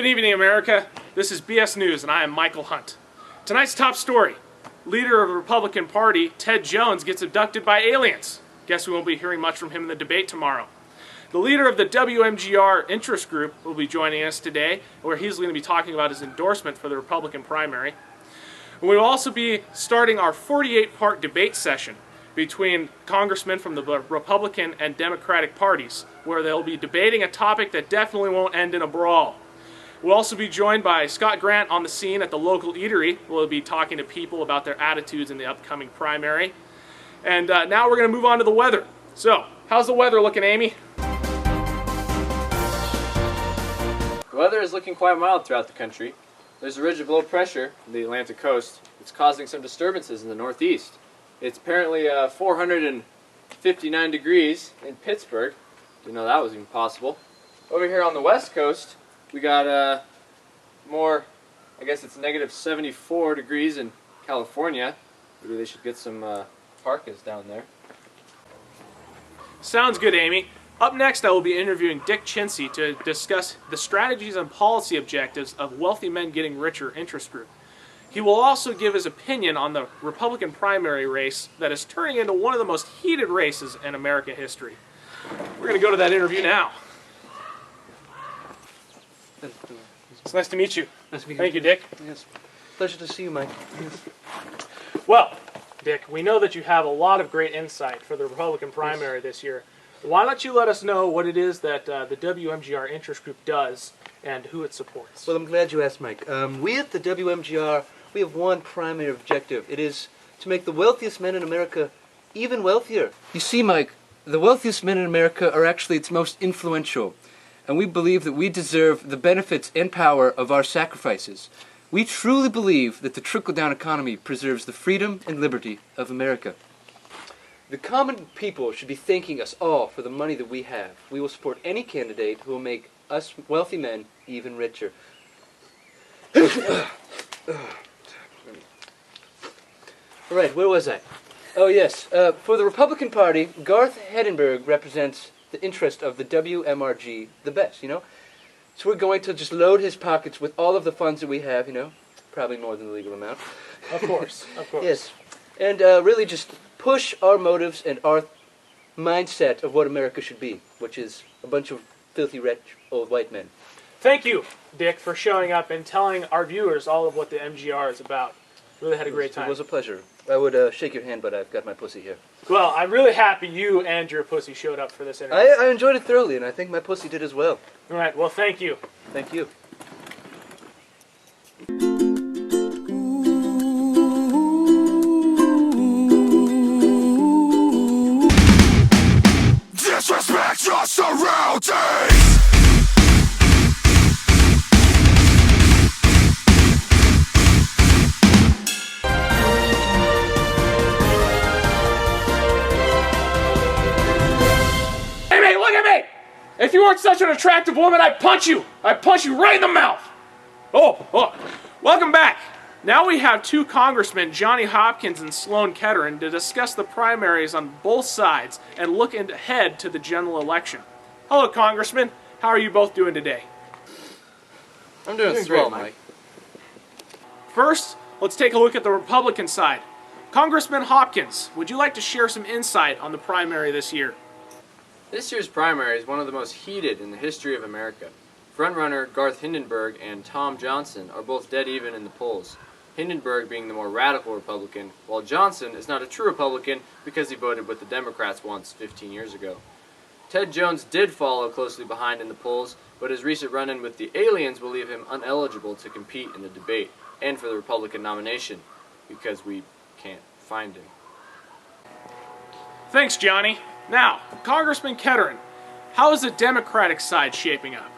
Good evening, America. This is BS News, and I am Michael Hunt. Tonight's top story. Leader of the Republican Party, Ted Jones, gets abducted by aliens. Guess we won't be hearing much from him in the debate tomorrow. The leader of the WMGR interest group will be joining us today, where he's going to be talking about his endorsement for the Republican primary. We will also be starting our 48-part debate session between congressmen from the Republican and Democratic parties, where they'll be debating a topic that definitely won't end in a brawl. We'll also be joined by Scott Grant on the scene at the local eatery. We'll be talking to people about their attitudes in the upcoming primary. And now we're going to move on to the weather. So, how's the weather looking, Amy? The weather is looking quite mild throughout the country. There's a ridge of low pressure from the Atlantic coast. It's causing some disturbances in the northeast. It's apparently 459 degrees in Pittsburgh. Didn't know that was even possible. Over here on the west coast, we got more, I guess it's negative 74 degrees in California. Maybe they should get some parkas down there. Sounds good, Amy. Up next, I will be interviewing Dick Chinsey to discuss the strategies and policy objectives of Wealthy Men Getting Richer interest group. He will also give his opinion on the Republican primary race that is turning into one of the most heated races in American history. We're going to go to that interview now. It's nice to meet you. Nice to meet you. Thank you, Dick. Yes. Pleasure to see you, Mike. Yes. Well, Dick, we know that you have a lot of great insight for the Republican primary this year. Why don't you let us know what it is that the WMGR interest group does and who it supports? Well, I'm glad you asked, Mike. We at the WMGR, we have one primary objective. It is to make the wealthiest men in America even wealthier. You see, Mike, the wealthiest men in America are actually its most influential, and we believe that we deserve the benefits and power of our sacrifices. We truly believe that the trickle-down economy preserves the freedom and liberty of America. The common people should be thanking us all for the money that we have. We will support any candidate who will make us wealthy men even richer. All right, where was I? Oh, yes. For the Republican Party, Garth Heddenberg represents the interest of the WMRG the best, you know? So we're going to just load his pockets with all of the funds that we have, you know? Probably more than the legal amount. Of course, of course. Yes. And really just push our motives and our mindset of what America should be, which is a bunch of filthy, rich, old white men. Thank you, Dick, for showing up and telling our viewers all of what the MGR is about. Really had a great time. It was a pleasure. I would shake your hand, but I've got my pussy here. Well, I'm really happy you and your pussy showed up for this interview. I enjoyed it thoroughly, and I think my pussy did as well. All right, well, thank you. Thank you. Disrespect your surroundings. If you weren't such an attractive woman, I'd punch you. I'd punch you right in the mouth. Oh. Welcome back. Now we have two congressmen, Johnny Hopkins and Sloan Kettering, to discuss the primaries on both sides and look ahead to the general election. Hello, congressmen. How are you both doing today? I'm doing great, Mike. First, let's take a look at the Republican side. Congressman Hopkins, would you like to share some insight on the primary this year? This year's primary is one of the most heated in the history of America. Frontrunner Garth Hindenburg and Tom Johnson are both dead even in the polls, Hindenburg being the more radical Republican, while Johnson is not a true Republican because he voted with the Democrats once 15 years ago. Ted Jones did follow closely behind in the polls, but his recent run-in with the aliens will leave him uneligible to compete in the debate and for the Republican nomination, because we can't find him. Thanks, Johnny. Now, Congressman Kettering, how is the Democratic side shaping up?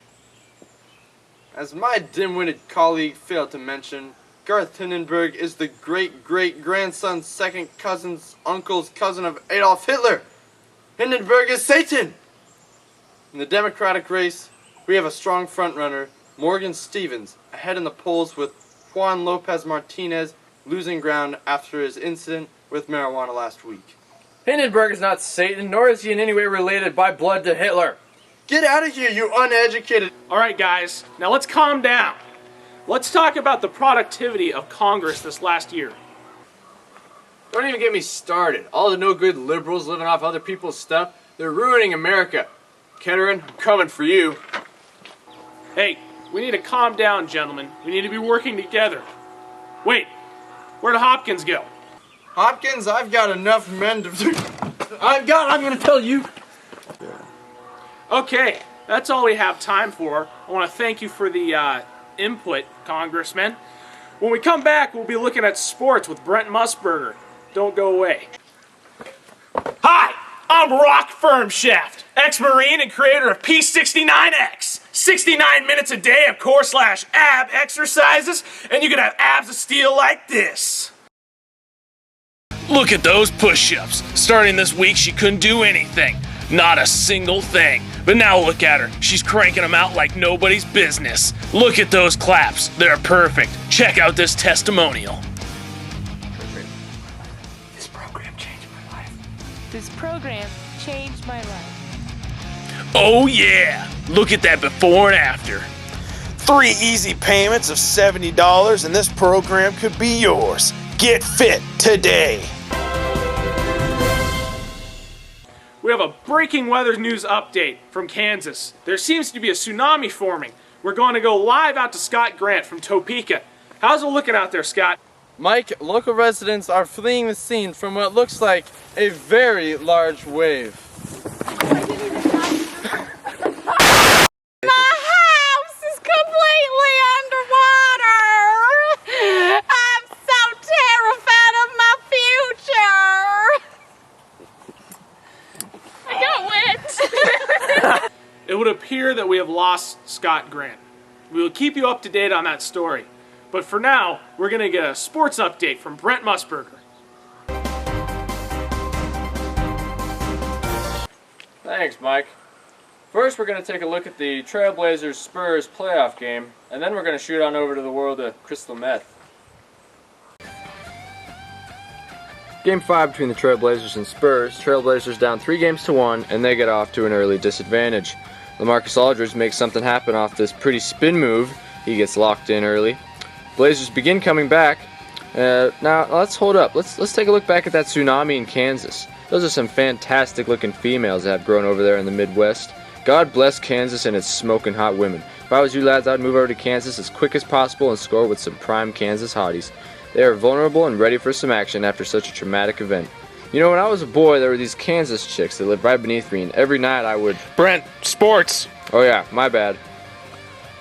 As my dim-witted colleague failed to mention, Garth Hindenburg is the great-great-grandson's second cousin's uncle's cousin of Adolf Hitler. Hindenburg is Satan! In the Democratic race, we have a strong frontrunner, Morgan Stevens, ahead in the polls with Juan Lopez Martinez losing ground after his incident with marijuana last week. Hindenburg is not Satan, nor is he in any way related by blood to Hitler. Get out of here, you uneducated. All right, guys, now let's calm down. Let's talk about the productivity of Congress this last year. Don't even get me started. All the no-good liberals living off other people's stuff, they're ruining America. Kettering, I'm coming for you. Hey, we need to calm down, gentlemen. We need to be working together. Wait, where'd Hopkins go? Hopkins, I've got enough men to... I'm gonna tell you. Okay, that's all we have time for. I want to thank you for the input, Congressman. When we come back, we'll be looking at sports with Brent Musburger. Don't go away. Hi, I'm Rock Firmshaft, ex-Marine and creator of P69X. 69 minutes a day of core/ab exercises, and you can have abs of steel like this. Look at those push-ups. Starting this week, she couldn't do anything. Not a single thing. But now look at her. She's cranking them out like nobody's business. Look at those claps. They're perfect. Check out this testimonial. This program changed my life. This program changed my life. Oh yeah. Look at that before and after. 3 easy payments of $70 and this program could be yours. Get fit today. We have a breaking weather news update from Kansas. There seems to be a tsunami forming. We're going to go live out to Scott Grant from Topeka. How's it looking out there, Scott? Mike, local residents are fleeing the scene from what looks like a very large wave. My house is completely underwater. I'm so terrified of my future. I got wet. It would appear that we have lost Scott Grant. We will keep you up to date on that story. But for now, we're going to get a sports update from Brent Musburger. Thanks, Mike. First, we're going to take a look at the Trailblazers-Spurs playoff game, and then we're going to shoot on over to the world of crystal meth. Game 5 between the Trailblazers and Spurs. Trailblazers down 3-1, and they get off to an early disadvantage. LaMarcus Aldridge makes something happen off this pretty spin move. He gets locked in early. Blazers begin coming back. Now, let's hold up. Let's take a look back at that tsunami in Kansas. Those are some fantastic looking females that have grown over there in the Midwest. God bless Kansas and its smoking hot women. If I was you lads, I'd move over to Kansas as quick as possible and score with some prime Kansas hotties. They are vulnerable and ready for some action after such a traumatic event. You know, when I was a boy, there were these Kansas chicks that lived right beneath me, and every night I would... Brent, sports. Oh yeah, my bad.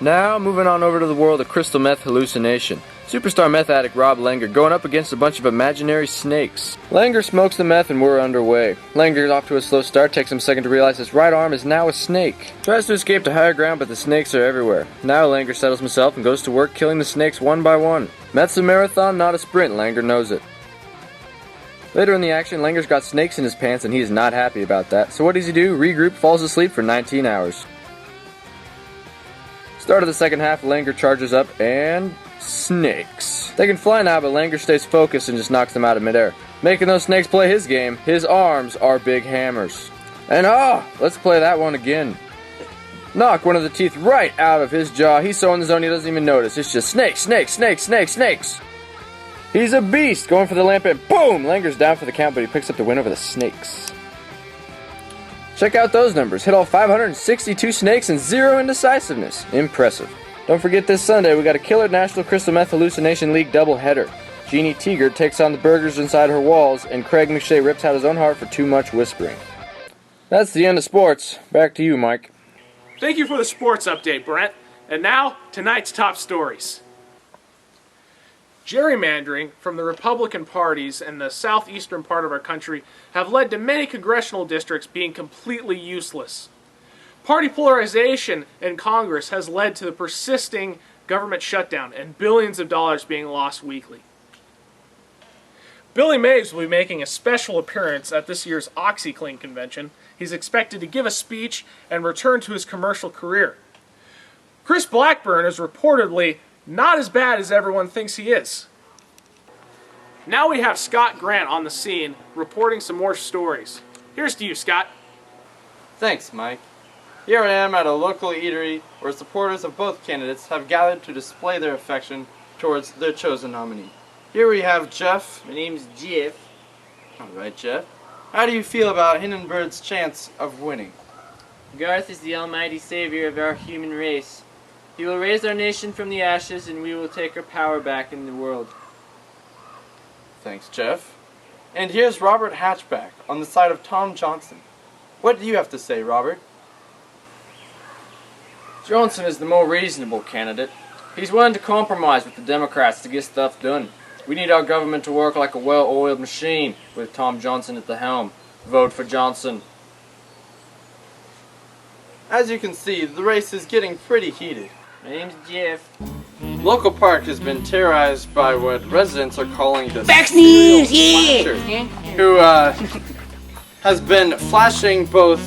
Now, moving on over to the world of crystal meth hallucination. Superstar meth addict Rob Langer going up against a bunch of imaginary snakes. Langer smokes the meth and we're underway. Langer's off to a slow start, takes him a second to realize his right arm is now a snake. Tries to escape to higher ground, but the snakes are everywhere. Now Langer settles himself and goes to work killing the snakes one by one. Meth's a marathon, not a sprint, Langer knows it. Later in the action, Langer's got snakes in his pants and he is not happy about that. So what does he do? Regroup, falls asleep for 19 hours. Start of the second half, Langer charges up and... snakes. They can fly now, but Langer stays focused and just knocks them out of midair. Making those snakes play his game, his arms are big hammers. And let's play that one again. Knock one of the teeth right out of his jaw. He's so in the zone he doesn't even notice. It's just snakes, snakes, snakes, snakes, snakes. He's a beast, going for the lamp and boom! Langer's down for the count, but he picks up the win over the snakes. Check out those numbers. Hit all 562 snakes and 0 indecisiveness. Impressive. Don't forget this Sunday, we got a killer National Crystal Meth Hallucination League doubleheader. Jeannie Teeger takes on the burgers inside her walls, and Craig McShay rips out his own heart for too much whispering. That's the end of sports. Back to you, Mike. Thank you for the sports update, Brent. And now, tonight's top stories. Gerrymandering from the Republican parties in the southeastern part of our country have led to many congressional districts being completely useless. Party polarization in Congress has led to the persisting government shutdown and billions of dollars being lost weekly. Billy Mays will be making a special appearance at this year's OxyClean convention. He's expected to give a speech and return to his commercial career. Chris Blackburn is reportedly not as bad as everyone thinks he is. Now we have Scott Grant on the scene reporting some more stories. Here's to you, Scott. Thanks, Mike. Here I am at a local eatery where supporters of both candidates have gathered to display their affection towards their chosen nominee. Here we have Jeff. My name's Jeff. Alright, Jeff. How do you feel about Hindenburg's chance of winning? Garth is the almighty savior of our human race. He will raise our nation from the ashes and we will take our power back in the world. Thanks, Jeff. And here's Robert Hatchback on the side of Tom Johnson. What do you have to say, Robert? Johnson is the more reasonable candidate. He's willing to compromise with the Democrats to get stuff done. We need our government to work like a well-oiled machine with Tom Johnson at the helm. Vote for Johnson. As you can see, the race is getting pretty heated. My name's Jeff. Local Park has been terrorized by what residents are calling the Fox serial News, yeah. flasher, who has been flashing both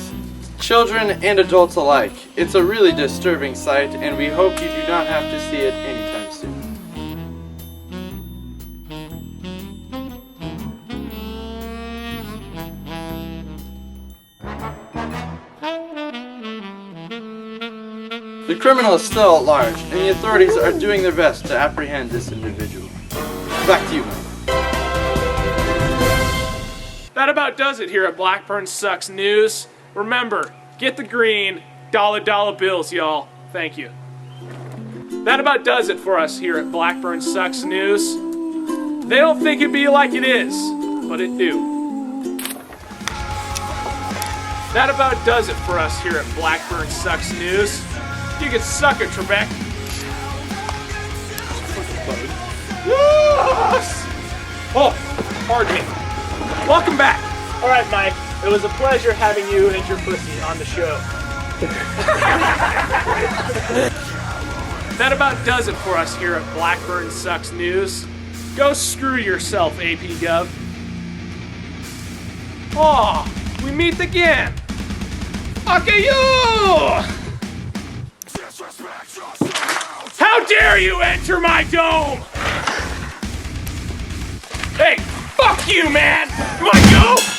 children and adults alike. It's a really disturbing sight, and we hope you do not have to see it anytime soon. The criminal is still at large, and the authorities are doing their best to apprehend this individual. Back to you, Mike. That about does it here at Blackburn Sucks News. Remember, get the green, dollar bills, y'all. Thank you. That about does it for us here at Blackburn Sucks News. They don't think it be like it is, but it do. That about does it for us here at Blackburn Sucks News. You can suck it, Trebek. Yes! Oh, pardon me. Welcome back. All right, Mike. It was a pleasure having you and your pussy on the show. That about does it for us here at Blackburn Sucks News. Go screw yourself, AP Gov. Aw, we meet again. Okay, you! How dare you enter my dome? Hey, fuck you, man! You wanna go?